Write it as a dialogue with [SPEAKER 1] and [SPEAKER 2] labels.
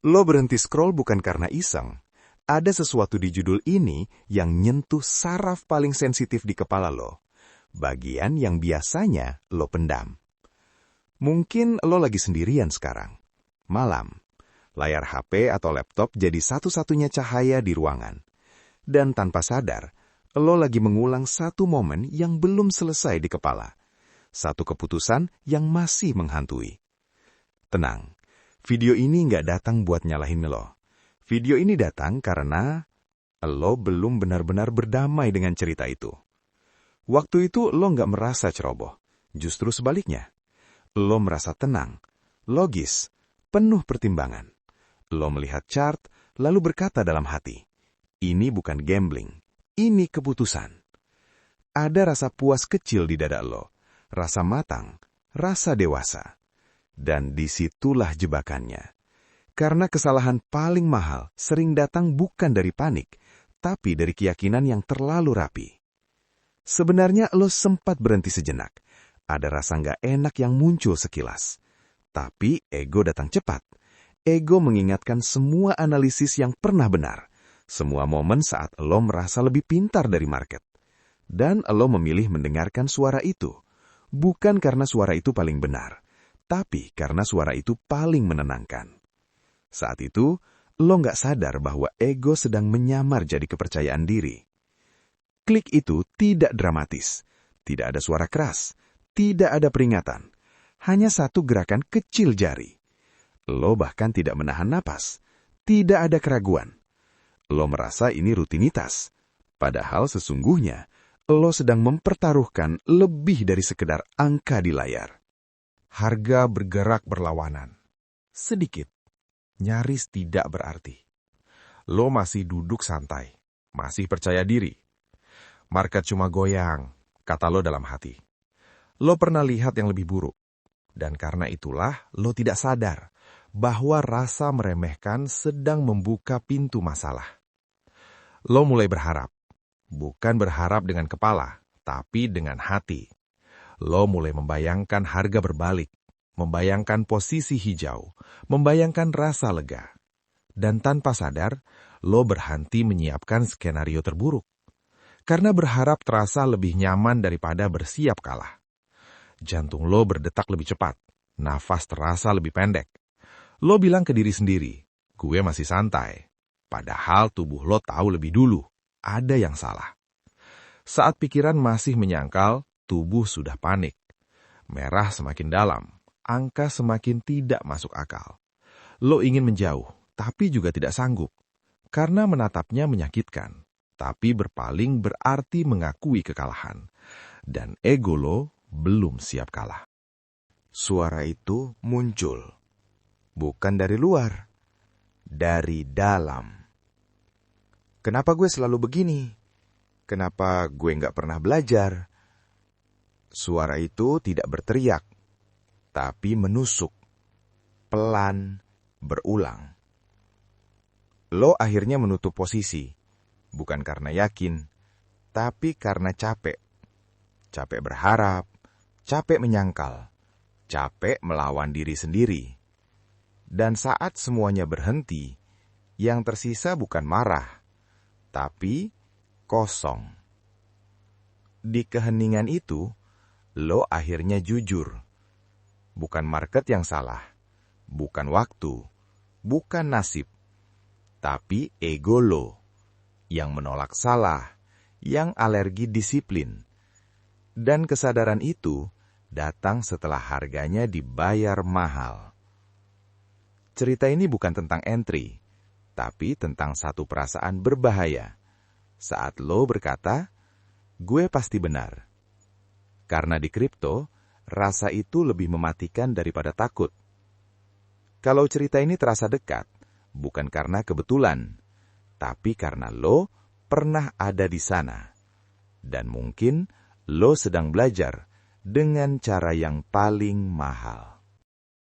[SPEAKER 1] Lo berhenti scroll bukan karena iseng. Ada sesuatu di judul ini yang nyentuh saraf paling sensitif di kepala lo. Bagian yang biasanya lo pendam. Mungkin lo lagi sendirian sekarang. Malam. Layar HP atau laptop jadi satu-satunya cahaya di ruangan. Dan tanpa sadar, lo lagi mengulang satu momen yang belum selesai di kepala. Satu keputusan yang masih menghantui. Tenang, video ini nggak datang buat nyalahin lo. Video ini datang karena lo belum benar-benar berdamai dengan cerita itu. Waktu itu lo nggak merasa ceroboh, justru sebaliknya. Lo merasa tenang, logis, penuh pertimbangan. Lo melihat chart, lalu berkata dalam hati, ini bukan gambling, ini keputusan. Ada rasa puas kecil di dada lo, rasa matang, rasa dewasa. Dan disitulah jebakannya. Karena kesalahan paling mahal sering datang bukan dari panik, tapi dari keyakinan yang terlalu rapi. Sebenarnya lo sempat berhenti sejenak. Ada rasa nggak enak yang muncul sekilas. Tapi ego datang cepat. Ego mengingatkan semua analisis yang pernah benar. Semua momen saat lo merasa lebih pintar dari market. Dan lo memilih mendengarkan suara itu. Bukan karena suara itu paling benar, tapi karena suara itu paling menenangkan. Saat itu, lo nggak sadar bahwa ego sedang menyamar jadi kepercayaan diri. Klik itu tidak dramatis. Tidak ada suara keras. Tidak ada peringatan. Hanya satu gerakan kecil jari. Lo bahkan tidak menahan napas. Tidak ada keraguan. Lo merasa ini rutinitas. Padahal sesungguhnya, lo sedang mempertaruhkan lebih dari sekedar angka di layar.
[SPEAKER 2] Harga bergerak berlawanan. Sedikit. Nyaris tidak berarti. Lo masih duduk santai. Masih percaya diri. Market cuma goyang, kata lo dalam hati. Lo pernah lihat yang lebih buruk. Dan karena itulah lo tidak sadar bahwa rasa meremehkan sedang membuka pintu masalah. Lo mulai berharap. Bukan berharap dengan kepala, tapi dengan hati. Lo mulai membayangkan harga berbalik, membayangkan posisi hijau, membayangkan rasa lega. Dan tanpa sadar, lo berhenti menyiapkan skenario terburuk. Karena berharap terasa lebih nyaman daripada bersiap kalah. Jantung lo berdetak lebih cepat, nafas terasa lebih pendek. Lo bilang ke diri sendiri, gue masih santai. Padahal tubuh lo tahu lebih dulu, ada yang salah. Saat pikiran masih menyangkal, tubuh sudah panik. Merah semakin dalam, angka semakin tidak masuk akal. Lo ingin menjauh, tapi juga tidak sanggup. Karena menatapnya menyakitkan. Tapi berpaling berarti mengakui kekalahan. Dan ego lo belum siap kalah.
[SPEAKER 1] Suara itu muncul. Bukan dari luar. Dari dalam. Kenapa gue selalu begini? Kenapa gue nggak pernah belajar? Suara itu tidak berteriak, tapi menusuk. Pelan, berulang. Lo akhirnya menutup posisi. Bukan karena yakin, tapi karena capek. Capek berharap, capek menyangkal, capek melawan diri sendiri. Dan saat semuanya berhenti, yang tersisa bukan marah, tapi kosong. Di keheningan itu, lo akhirnya jujur. Bukan market yang salah, bukan waktu, bukan nasib, tapi ego lo. Yang menolak salah, yang alergi disiplin. Dan kesadaran itu datang setelah harganya dibayar mahal. Cerita ini bukan tentang entry, tapi tentang satu perasaan berbahaya. Saat lo berkata, gue pasti benar. Karena di kripto, rasa itu lebih mematikan daripada takut. Kalau cerita ini terasa dekat, bukan karena kebetulan, tapi karena lo pernah ada di sana. Dan mungkin lo sedang belajar dengan cara yang paling mahal.